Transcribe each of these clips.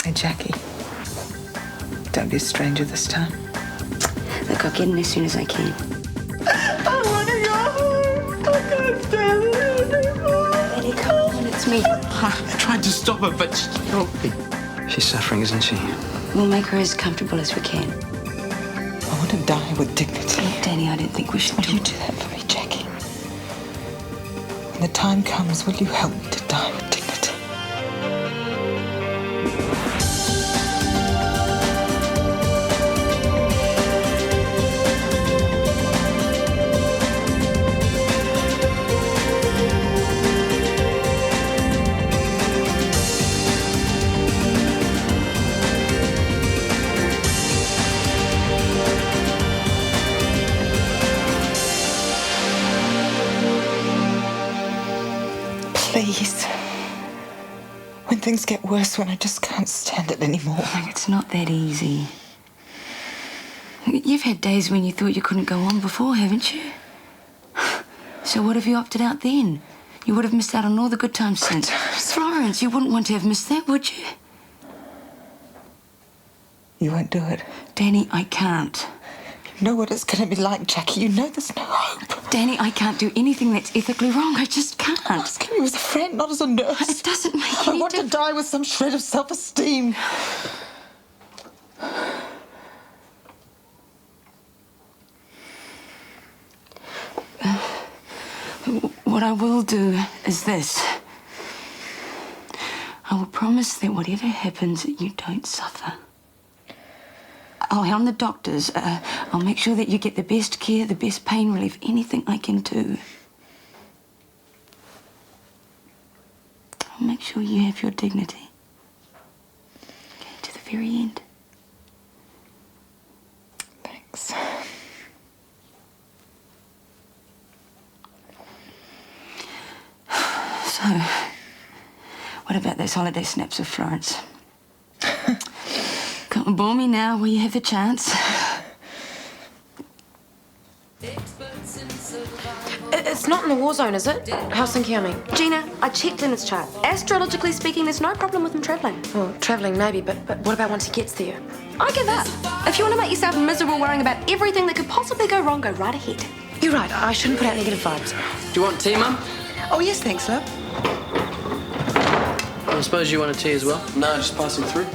Hey, Jackie. Don't be a stranger this time. Look, I'll get in as soon as I can. I want to go home. I can't stand it anymore. Eddie, come on, it's me. I tried to stop her, but she killed me. She's suffering, isn't she? We'll make her as comfortable as we can. I want to die with dignity. Look, Danny, I don't think we should Will you do that for me, Jackie? When the time comes, will you help me to die with dignity? Please. When things get worse, when I just can't stand it anymore. Look, it's not that easy. You've had days when you thought you couldn't go on before, haven't you? So what have you opted out then? You would have missed out on all the good times since. Florence, you wouldn't want to have missed that, would you? You won't do it. Danny, I can't. You know what it's going to be like, Jackie. You know there's no hope. Danny, I can't do anything that's ethically wrong. I just can't. I'm asking you as a friend, not as a nurse. It doesn't make I any want to die with some shred of self-esteem. What I will do is this. I will promise that whatever happens, you don't suffer. I'll hound the doctors. I'll make sure that you get the best care, the best pain relief, anything I can do. I'll make sure you have your dignity. Okay, to the very end. Thanks. So, what about those holiday snaps of Florence? Can't bore me now while you have the chance. It's not in the war zone, is it? Helsinki, I mean. Gina, I checked in his chart. Astrologically speaking, there's no problem with him travelling. Well, travelling maybe, but what about once he gets there? I give up. If you want to make yourself miserable worrying about everything that could possibly go wrong, go right ahead. You're right, I shouldn't put out negative vibes. Do you want tea, Mum? Oh, yes, thanks, love. I suppose you want a tea as well? No, just passing through.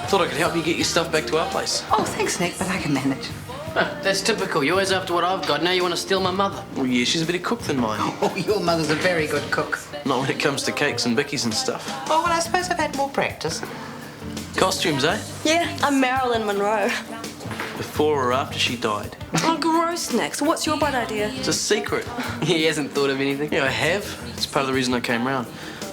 Thought I could help you get your stuff back to our place. Oh, thanks, Nick, but I can manage. That's typical. You're always after what I've got. Now you want to steal my mother. Well, yeah, she's a better cook than mine. Oh, your mother's a very good cook. Not when it comes to cakes and bickies and stuff. Oh, well, I suppose I've had more practice. Costumes, eh? Yeah, I'm Marilyn Monroe. Before or after she died? Oh, gross, Nick. So what's your bright idea? It's a secret. He hasn't thought of anything. Yeah, I have. It's part of the reason I came round.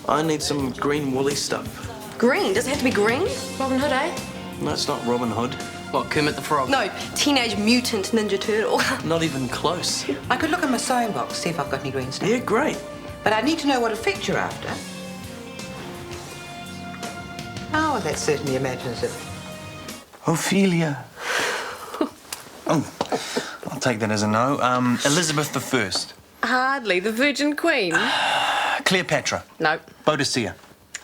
I need some green woolly stuff. Green? Does it have to be green? Robin Hood, eh? No, it's not Robin Hood. What, Kermit the Frog? No, Teenage Mutant Ninja Turtle. Not even close. I could look in my sewing box, see if I've got any green stuff. Yeah, great. But I need to know what effect you're after. Oh, that's certainly imaginative. Ophelia. Oh, I'll take that as a no. Elizabeth I. Hardly. The Virgin Queen? Cleopatra. No. Boadicea.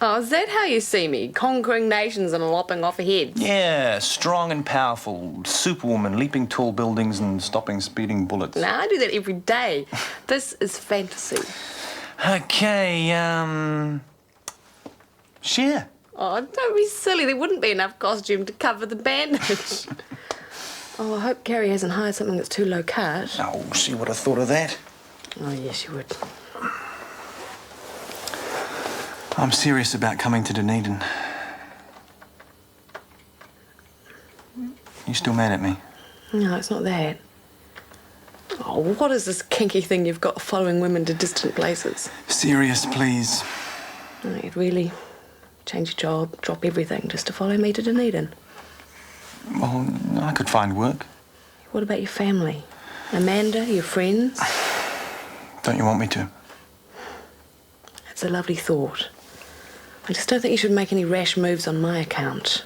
Oh, is that how you see me? Conquering nations and lopping off heads? Yeah, strong and powerful. Superwoman, leaping tall buildings and stopping speeding bullets. Now, I do that every day. This is fantasy. Okay, Cher. Oh, don't be silly. There wouldn't be enough costume to cover the bandage. Oh, I hope Carrie hasn't hired something that's too low cut. Oh, she would have thought of that. Oh, yes, she would. I'm serious about coming to Dunedin. You still mad at me? No, it's not that. Oh, what is this kinky thing you've got following women to distant places? Serious, please. Oh, you'd really change your job, drop everything just to follow me to Dunedin? Well, I could find work. What about your family? Amanda, your friends? Don't you want me to? It's a lovely thought. I just don't think you should make any rash moves on my account.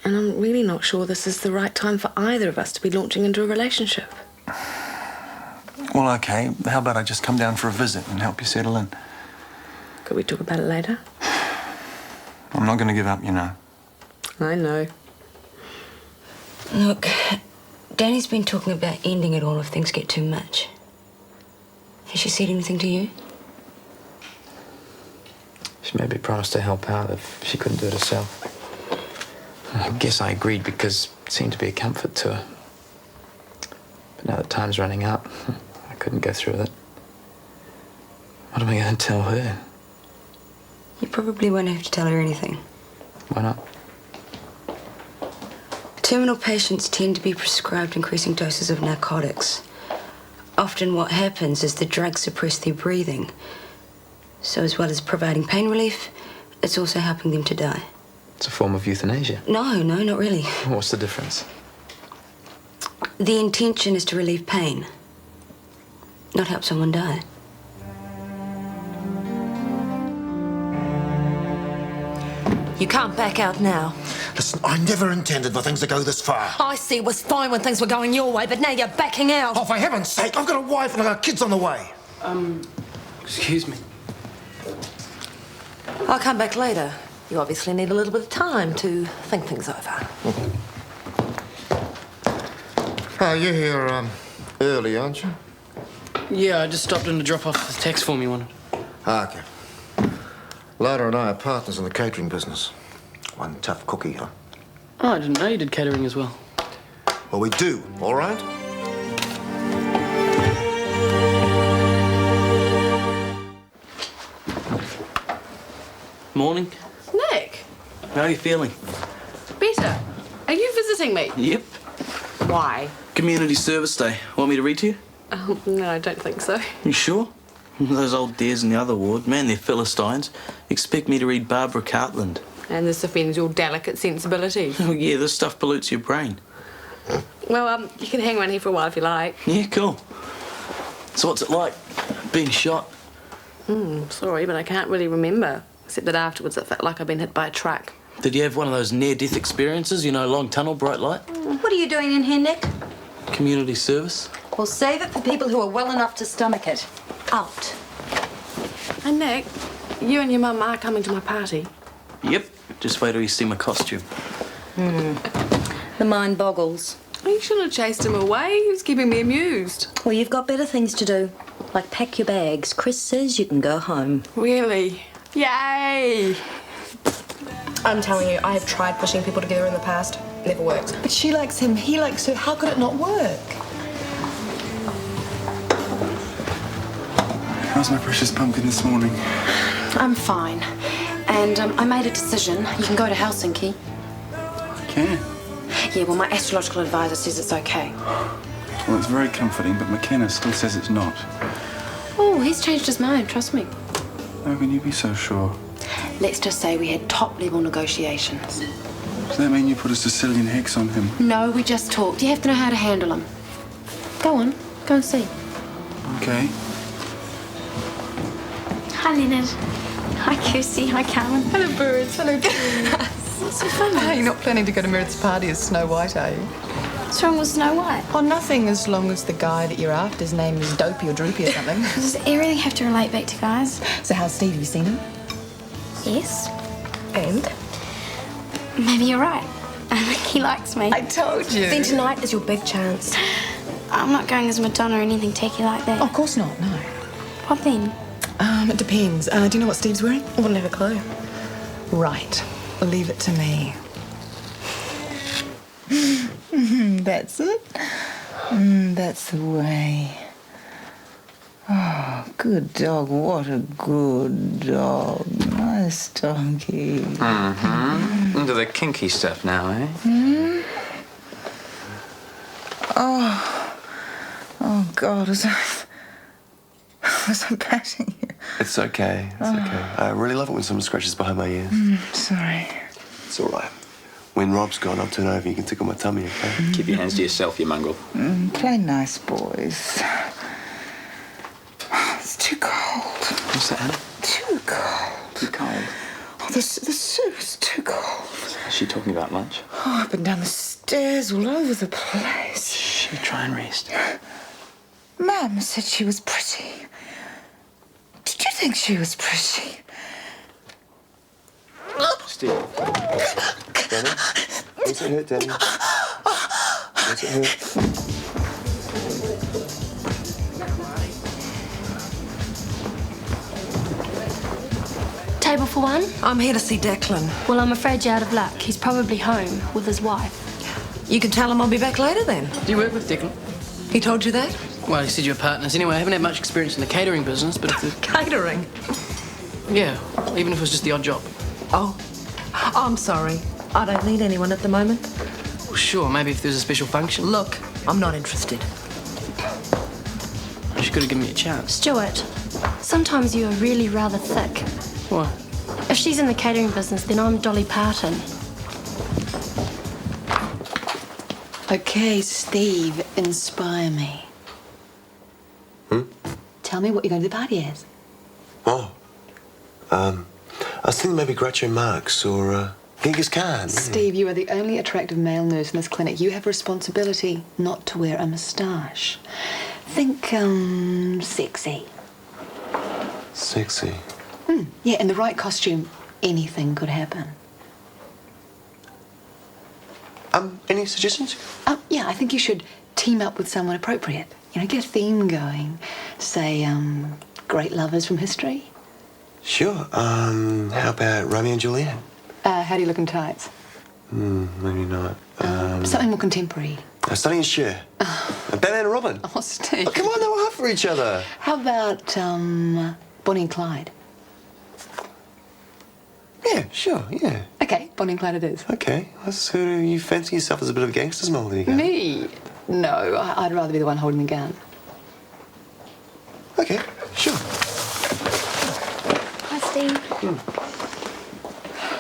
And I'm really not sure this is the right time for either of us to be launching into a relationship. Well, okay. How about I just come down for a visit and help you settle in? Could we talk about it later? I'm not going to give up, you know. I know. Look, Danny's been talking about ending it all if things get too much. Has she said anything to you? She maybe promised to help out if she couldn't do it herself. I guess I agreed because it seemed to be a comfort to her. But now that time's running out, I couldn't go through with it. What am I going to tell her? You probably won't have to tell her anything. Why not? Terminal patients tend to be prescribed increasing doses of narcotics. Often what happens is the drugs suppress their breathing. So as well as providing pain relief, it's also helping them to die. It's a form of euthanasia. No, not really. What's the difference? The intention is to relieve pain, not help someone die. You can't back out now. Listen, I never intended for things to go this far. I see it was fine when things were going your way, but now you're backing out. Oh, for heaven's sake, I've got a wife and I've got kids on the way. Excuse me. I'll come back later. You obviously need a little bit of time to think things over. Oh, you're here early, aren't you? Yeah, I just stopped in to drop off the tax form you wanted. Okay. Lada and I are partners in the catering business. One tough cookie, huh? Oh, I didn't know you did catering as well. Well, we do, all right? Morning. Nick, How are you feeling? better. Are you visiting me? Yep. Why? Community Service Day. Want me to read to you? No, I don't think so. You sure? Those old dears in the other ward, man, they're Philistines. Expect me to read Barbara Cartland. And this offends your delicate sensibilities. Oh, yeah, this stuff pollutes your brain. Well, you can hang around here for a while if you like. Yeah, cool. So what's it like, being shot? Sorry, but I can't really remember. Except that afterwards it felt like I'd been hit by a truck. Did you have one of those near-death experiences? You know, long tunnel, bright light? What are you doing in here, Nick? Community service? Well, save it for people who are well enough to stomach it. Out. And Nick, you and your mum are coming to my party. Yep. Just wait till you see my costume. The mind boggles. Oh, you shouldn't have chased him away. He was keeping me amused. Well, you've got better things to do. Like pack your bags. Chris says you can go home. Really? Yay! I'm telling you, I have tried pushing people together in the past. Never worked. But she likes him, he likes her. How could it not work? How's my precious pumpkin this morning? I'm fine. And I made a decision. You can go to Helsinki. I can. Yeah, well, my astrological advisor says it's okay. Well, it's very comforting, but McKenna still says it's not. Oh, he's changed his mind, trust me. How can you be so sure? Let's just say we had top-level negotiations. Does that mean you put a Sicilian hex on him? No, we just talked. You have to know how to handle him. Go on, go and see. Okay. Hi, Leonard. Hi, Kirsty. Hi, Carmen. Hello, birds. Hello, What's so funny? You're not planning to go to Meredith's party as Snow White, are you? What's wrong with Snow White? Oh, nothing, as long as the guy that you're after, his name is Dopey or Droopy or something. Does everything have to relate back to guys? So how's Steve? Have you seen him? Yes. And? Maybe you're right. I think he likes me. I told you. Then tonight is your big chance. I'm not going as Madonna or anything tacky like that. Oh, of course not, no. What then? It depends. Do you know what Steve's wearing? I wouldn't have a clue. Right. Leave it to me. That's it. That's the way. Oh, good dog. What a good dog. Nice doggy. Into the kinky stuff now, eh? Oh, God. Was I patting you? It's okay. It's okay. I really love it when someone scratches behind my ears. Sorry. It's all right. When Rob's gone, I'll turn over. You can tickle my tummy, okay? Keep your hands to yourself, you mongrel. Play nice, boys. It's too cold. What's that, Anna? Too cold. Too cold. Oh, the soup's too cold. Is she talking about lunch? Oh, up and down the stairs, all over the place. Shh, try and rest. Mum said she was pretty. Did you think she was pretty? Just Steve. Danny? Where's it hurt, Danny? Where's it hurt? Table for one? I'm here to see Declan. Well, I'm afraid you're out of luck. He's probably home with his wife. You can tell him I'll be back later then. Do you work with Declan? He told you that? Well, he said you were partners. Anyway, I haven't had much experience in the catering business, but if the... Catering? Yeah, even if it was just the odd job. Oh, I'm sorry. I don't need anyone at the moment. Well, sure, maybe if there's a special function. Look, I'm not interested. She could have given me a chance. Stuart, sometimes you are really rather thick. What? If she's in the catering business, then I'm Dolly Parton. Okay, Steve, inspire me. Tell me what you're going to the party as. Oh. I was thinking maybe Groucho Marx or Genghis Khan. Steve, you are the only attractive male nurse in this clinic. You have a responsibility not to wear a moustache. Think, sexy. Sexy. Yeah, in the right costume, anything could happen. Any suggestions? Yeah, I think you should team up with someone appropriate. You know, get a theme going. Say, great lovers from history. Sure. How about Romeo and Juliet? How do you look in tights? Maybe not. Something more contemporary. Sonny and Cher. Batman and Robin. Oh, Steve. Oh, come on, they were hot for each other. How about, Bonnie and Clyde? Yeah, sure, yeah. Okay, Bonnie and Clyde it is. Okay. So do you fancy yourself as a bit of a gangster's model? There you go. Me? No, I'd rather be the one holding the gun. Okay, sure. Hi, Steve. You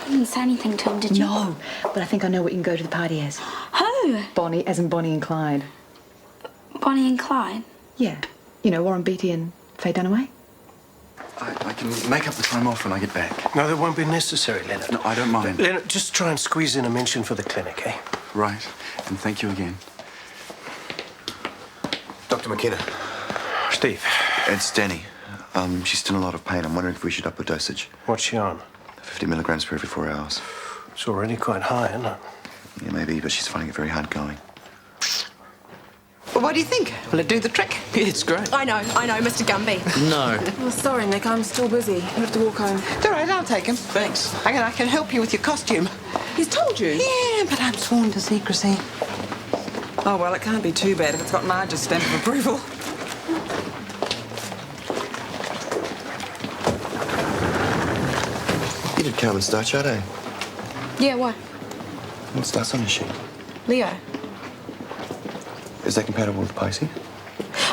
didn't say anything to him, did you? No, but I think I know what you can go to the party as. Who? Bonnie, as in Bonnie and Clyde. Bonnie and Clyde? Yeah. You know, Warren Beatty and Faye Dunaway. I can make up the time off when I get back. No, that won't be necessary, Leonard. No, I don't mind. Leonard, just try and squeeze in a mention for the clinic, eh? Right, and thank you again. Dr. McKenna. Steve. It's Danny. She's still in a lot of pain. I'm wondering if we should up the dosage. What's she on? 50 milligrams per every 4 hours. It's already quite high, isn't it? Yeah, maybe, but she's finding it very hard going. Well, what do you think? Will it do the trick? Yeah, it's great. I know, Mr. Gumby. No. Oh, sorry, Nick. I'm still busy. I have to walk home. It's all right, I'll take him. Thanks. I can help you with your costume. He's told you? Yeah, but I'm sworn to secrecy. Oh, well, it can't be too bad if it's got Marge's stamp of approval. You did Carmen Star Chart, eh? Yeah, why? What star's on your sheet? Leo. Is that compatible with Pisces?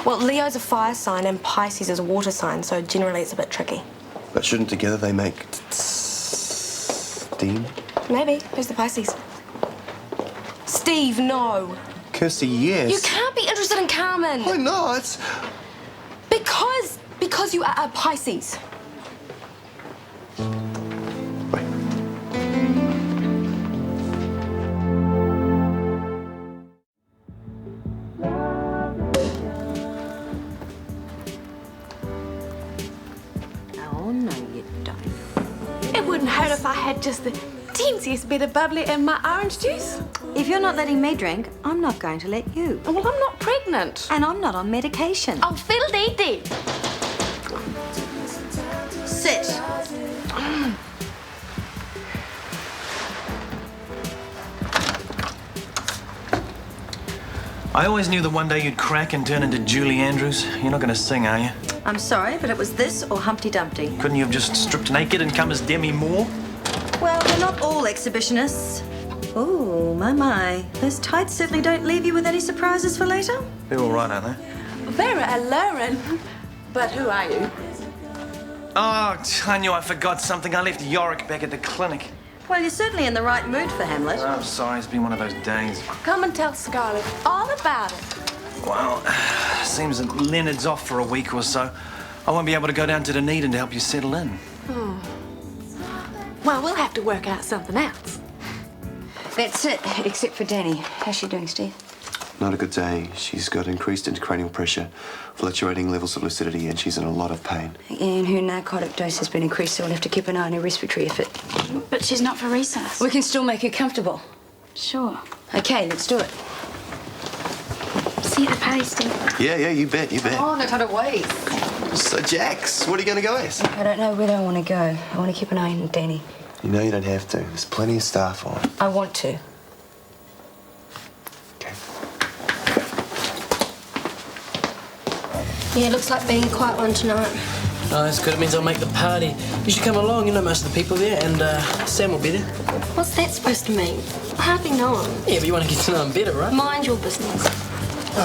Well, Leo's a fire sign and Pisces is a water sign, so generally it's a bit tricky. But shouldn't together they make steam? Maybe. Who's the Pisces? Steve, no. Kirsty, yes. You can't be interested in Carmen. Why not? Because you are a Pisces. Oh, no, you don't. It wouldn't hurt if I had just the teensiest bit of bubbly in my orange juice. If you're not letting me drink, I'm not going to let you. Well, I'm not pregnant. And I'm not on medication. Oh, fiddle-dee-dee. Sit. I always knew that one day you'd crack and turn into Julie Andrews. You're not going to sing, are you? I'm sorry, but it was this or Humpty Dumpty. Couldn't you have just stripped naked and come as Demi Moore? Well, we're not all exhibitionists. Oh, my. Those tights certainly don't leave you with any surprises for later. They're all right, aren't they? Very alluring. But who are you? Oh, I knew I forgot something. I left Yorick back at the clinic. Well, you're certainly in the right mood for Hamlet. Oh, I'm sorry. It's been one of those days. Come and tell Scarlett all about it. Well, seems that Leonard's off for a week or so. I won't be able to go down to Dunedin to help you settle in. Well, we'll have to work out something else. That's it, except for Danny. How's she doing, Steve? Not a good day. She's got increased intracranial pressure, fluctuating levels of lucidity, and she's in a lot of pain. And her narcotic dose has been increased, so we'll have to keep an eye on her respiratory effort. But she's not for resus. We can still make her comfortable. Sure. Okay, let's do it. See you at the party, Steve. Yeah, you bet. Oh, no time to wait. So, Jax, what are you going to go as? I don't know where I want to go. I want to keep an eye on Danny. You know you don't have to. There's plenty of staff on. I want to. Yeah, looks like being a quiet one tonight. Oh, that's good. It means I'll make the party. You should come along. You know most of the people there, and Sam will be there. What's that supposed to mean? I hardly know him. Yeah, but you want to get to know him better, right? Mind your business. I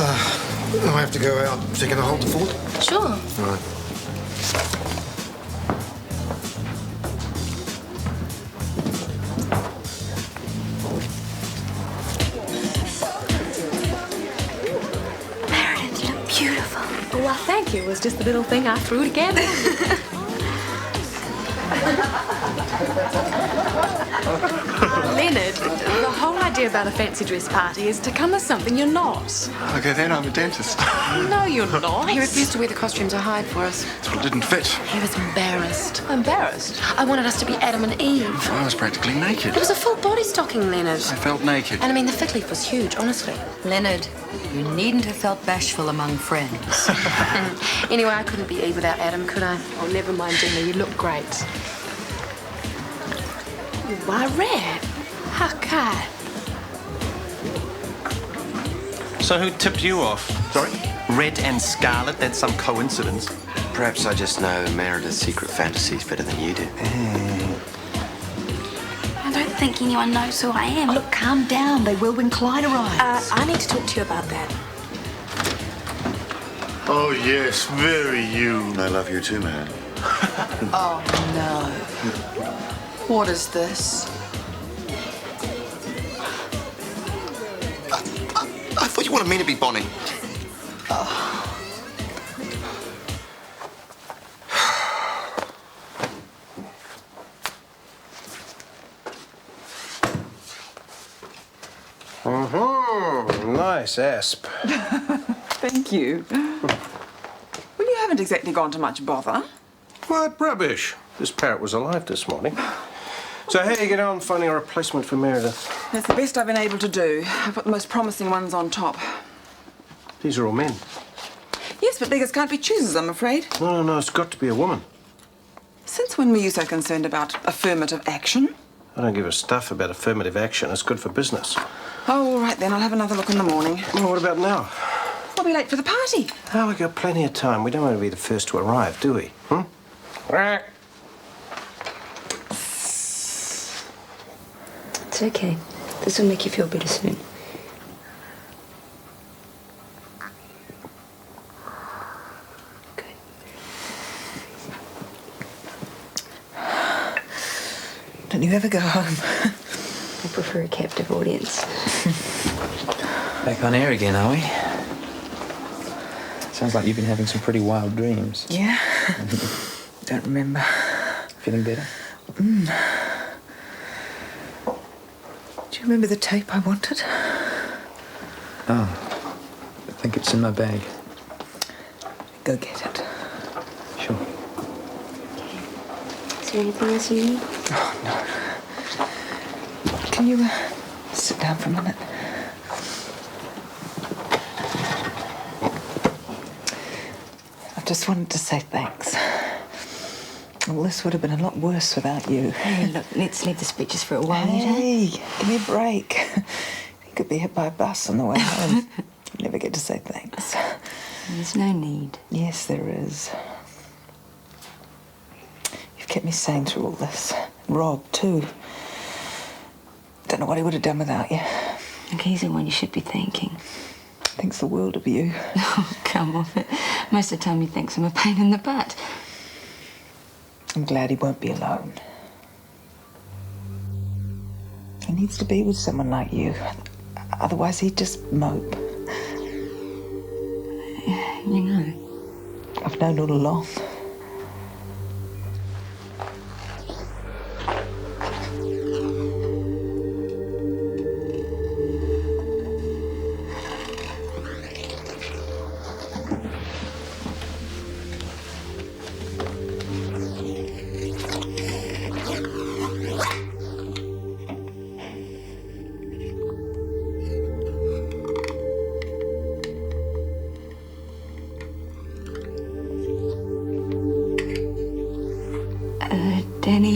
have to go out. So you going to hold the fort? Sure. All right. Meredith, you look beautiful. Oh, well, thank you. It was just the little thing I threw together. Leonard, the whole idea about a fancy dress party is to come as something you're not. Okay, then I'm a dentist. No, you're not. He refused to wear the costumes I hired for us. Well, it didn't fit. He was embarrassed. Embarrassed? I wanted us to be Adam and Eve. I was practically naked. It was a full body stocking, Leonard. I felt naked. And I mean, the fig leaf was huge, honestly. Leonard, you needn't have felt bashful among friends. Anyway, I couldn't be Eve without Adam, could I? Oh, never mind, Gina. You look great. Why, Red? How kind. So who tipped you off? Sorry? Red and Scarlet, that's some coincidence. Perhaps I just know Meredith's secret fantasies better than you do. I don't think anyone knows who I am. Look, calm down. They will when Clyde arrives. I need to talk to you about that. Oh, yes, very you. I love you too, man. Oh, no. What is this? I thought you wanted me to be Bonnie. Nice asp. Thank you. Well, you haven't exactly gone to much bother. What rubbish. This parrot was alive this morning. So how you get on finding a replacement for Meredith? That's the best I've been able to do. I put the most promising ones on top. These are all men. Yes, but beggars can't be choosers, I'm afraid. No, it's got to be a woman. Since when were you so concerned about affirmative action? I don't give a stuff about affirmative action. It's good for business. Oh, all right then. I'll have another look in the morning. Well, what about now? We'll be late for the party. Oh, we've got plenty of time. We don't want to be the first to arrive, do we? It's okay. This will make you feel better soon. Don't you ever go home? I prefer a captive audience. Back on air again, are we? Sounds like you've been having some pretty wild dreams. Yeah? Don't remember. Feeling better? Do you remember the tape I wanted? Oh, I think it's in my bag. Go get it. Sure. Is there anything else you need? Oh, no. Can you sit down for a minute? I just wanted to say thanks. Well, this would have been a lot worse without you. Hey, look, let's leave the speeches for a while. Hey, give me a break. You could be hit by a bus on the way home. You never get to say thanks. There's no need. Yes, there is. You've kept me sane through all this. Rob, too. Don't know what he would have done without you. And he's the one you should be thanking. Thinks the world of you. Oh, come off it. Most of the time he thinks I'm a pain in the butt. I'm glad he won't be alone. He needs to be with someone like you. Otherwise, he'd just mope. You know. I've known all along.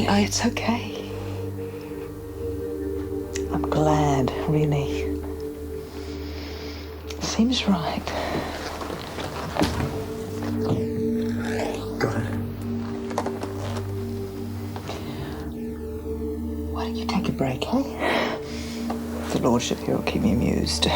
Honey, it's okay. I'm glad, really. Seems right. Got it. Why don't you take a break, eh? The lordship here will keep me amused.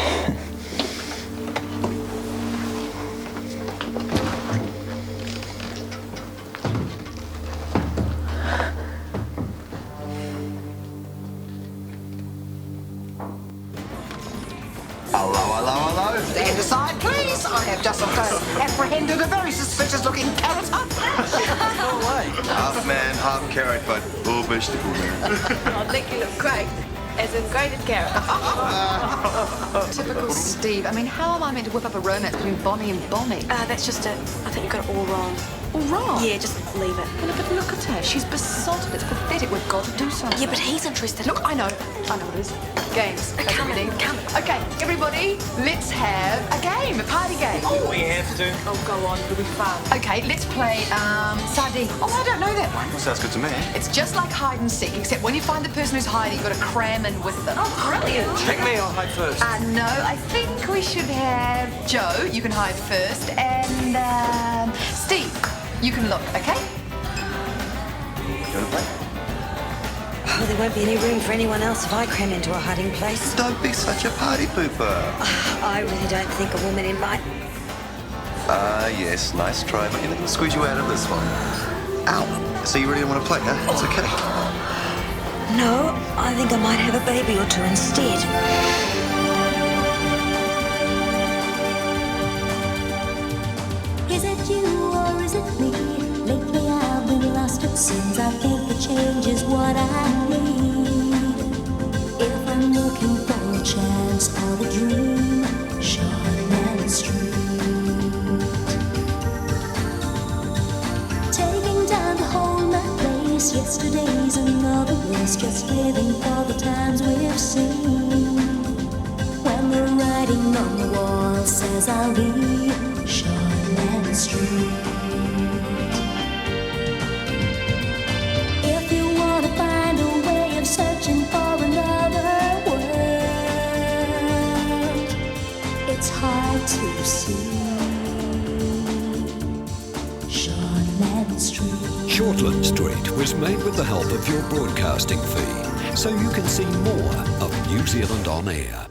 Hello. Stand aside, please. I have just apprehended a very suspicious-looking character. No way. Half man, half carrot, but all vegetable man. I think you look great. As in great at carrot. Typical Steve. I mean, how am I meant to whip up a romance between Bonnie and Bonnie? That's just it. I think you got it all wrong. All wrong? Yeah, just leave it. But look at her. She's besotted. It's pathetic. We've got to do something. Yeah, but he's interested. Look, I know what it is. Games. That's Come everything. on, come. Okay, everybody, let's have a game, a party game. We have to. Oh, go on, it'll be fun. Okay, let's play sardine. Oh, I don't know that one. Well, sounds good to me. It's just like hide and seek, except when you find the person who's hiding, you've got to cram in with them. Oh, brilliant. Pick me, I'll hide first. No, I think we should have Joe, you can hide first, and Steve, you can look, okay? Oh, there won't be any room for anyone else if I cram into a hiding place. Don't be such a party pooper. I really don't think a woman in my... Yes, nice try, but you're going to squeeze you out of this one. Ow. So you really don't want to play, huh? It's okay. No, I think I might have a baby or two instead. Is it you or is it me? Lately I've been lost, it seems. I think the change is what I need. If I'm looking for a chance or a dream, Shortland Street. Taking time to hold my place. Yesterday's another race, just living for the times we've seen. When the writing on the wall says I'll be Shortland Street. If you want to find a way of searching for another world, it's hard to see. Shortland Street. Shortland Street was made with the help of your broadcasting fee, so you can see more of New Zealand On Air.